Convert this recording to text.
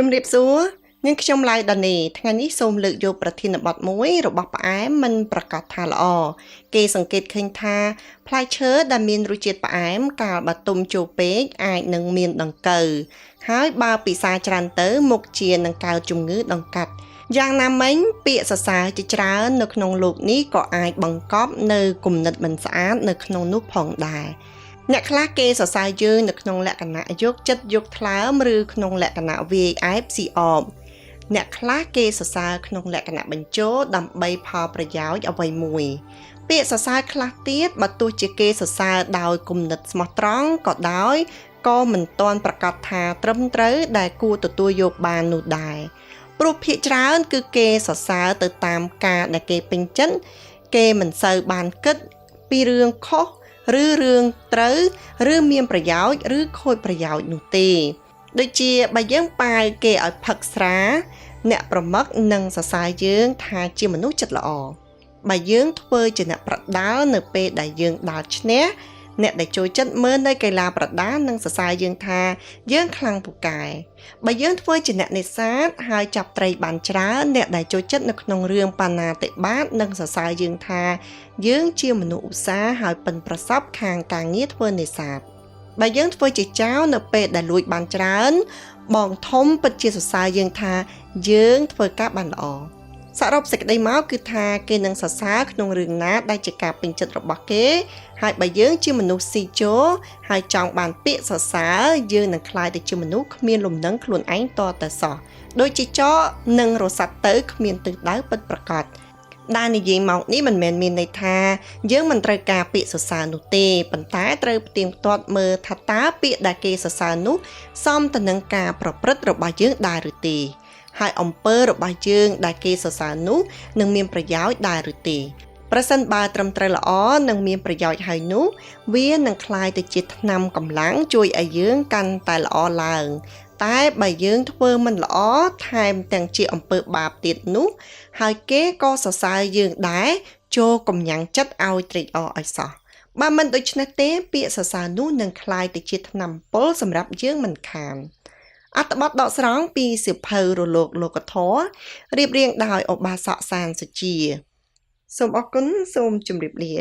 ជំរាបសួរនាងខ្ញុំឡៃដានីថ្ងៃនេះសូមលើកយកប្រធានបទមួយរបស់ផ្អែមមិនប្រកាសថាល្អគេសង្កេតឃើញថាផ្លែឈើដែលមានរសជាតិផ្អែមកាលបើទុំចូលពេកអាចនឹងមានដង្កូវហើយបើពិសាច្រើនទៅមុខជានឹងកើតជំងឺដង្កាត់យ៉ាងណាមិញពាក្យសរសើរជាច្រើននៅក្នុងโลกនេះក៏អាចបង្កប់នៅគំនិតមិនស្អាតនៅក្នុងនោះផងដែរអ្នកខ្លះគេសរសើរយើងនៅក្នុងលក្ខណៈយកចិត្តយកថ្លើមឬក្នុងលក្ខណៈវាយអែបស៊ីអបអ្នកខ្លះគេសរសើរក្នុងលក្ខណៈបញ្ជោដើម្បីផលប្រយោជន៍អ្វីមួយពាក្យសរសើរខ្លះទៀតបើទោះជាគេសរសើរដោយគំនិតស្មោះត្រង់ក៏ដោយក៏មិនទាន់ប្រកាសថាត្រឹមត្រូវដែលគួរទទួលយកបាននោះដែរព្រោះភាគច្រើនគឺគេសរសើរទៅតាមការដែលគេពេញចិត្តគេមិនសូវបានគិតពីរឿងខុសឬរឿងត្រូវឬមានប្រយោជន៍ឬខូចប្រយោជន៍នោះទេដូចជាបើយើងប៉ាវគេឲ្យផឹកស្រាអ្នកប្រមឹកនឹងសរសើរយើងថាជាមនុស្សចិត្តល្អបើយើងធ្វើជាអ្នកប្រដាល់នៅពេលដែលយើងដាល់ឈ្នះអ្នកដែលចូលចិត្តមើលនៅកីឡាប្រដាល់នឹងសរសើរយើងថាយើងខ្លាំងពូកែបើយើងធ្វើជាអ្នកនេសាទហើយចាប់ត្រីបានច្រើនអ្នកដែលចូលចិត្តនៅក្នុងរឿងបាណាតិបាតនឹងសរសើរយើងថាយើងជាមនុស្សឧស្សាហ៍ហើយប៉ិនប្រសប់ខាងការងារធ្វើនេសាទបើយើងធ្វើជាចៅនៅពេលដែលលួចបានច្រើនបងធំពិតជាសរសើរយើងថាយើងធ្វើការបានល្អសរុបសេចក្តីមកគឺថាគេនឹងសរសើរក្នុងរឿងណាដែលជាការពេញចិត្តរបស់គេហើយបើយើងជាមនុស្សស៊ីជោហើយចង់បានពាក្យសរសើរយើងនឹងក្លាយទៅជាមនុស្សគ្មានលំនឹងខ្លួនឯងតតែសោះដូចជាចោនឹងរសាត់ទៅគ្មានទិសដៅពិតប្រាកដដែលនិយាយមកនេះមិនមែនមានន័យថាយើងមិនត្រូវការពាក្យសរសើរនោះទេប៉ុន្តែត្រូវផ្ទៀងផ្ទាត់មើលថាតើពាក្យដែលគេសរសើរនោះសមទៅនឹងការប្រព្រឹត្តរបស់យើងដែរឬទេហើយអំពើរបស់យើងដែលគេសរសើរនោះនឹងមានប្រយោជន៍ដែរឬទេប្រសិនបើត្រឹមត្រូវល្អនិងមានប្រយោជន៍ហើយនោះវានឹងក្លាយទៅជាថ្នាំកម្លាំងជួយឲ្យយើងកាន់តែល្អឡើងតែបើយើងធ្វើមិនល្អថែមទាំងជាអំពើបាបទៀតនោះហើយគេក៏សរសើរយើងដែរចូលកំញាំងចិត្តឲ្យត្រេកអរឲ្យសោះបើមិនដូច្នេះទេពាក្យសរសើរនោះនឹងក្លាយទៅជាថ្នាំពុលសម្រាប់យើងមិនខានអត្ថបទដកស្រង់ពីសៀវភៅរលកលោកធម៌រៀបរៀងដោយឧបាសកសានសុជាសូមអរគុណសូមជម្រាបលា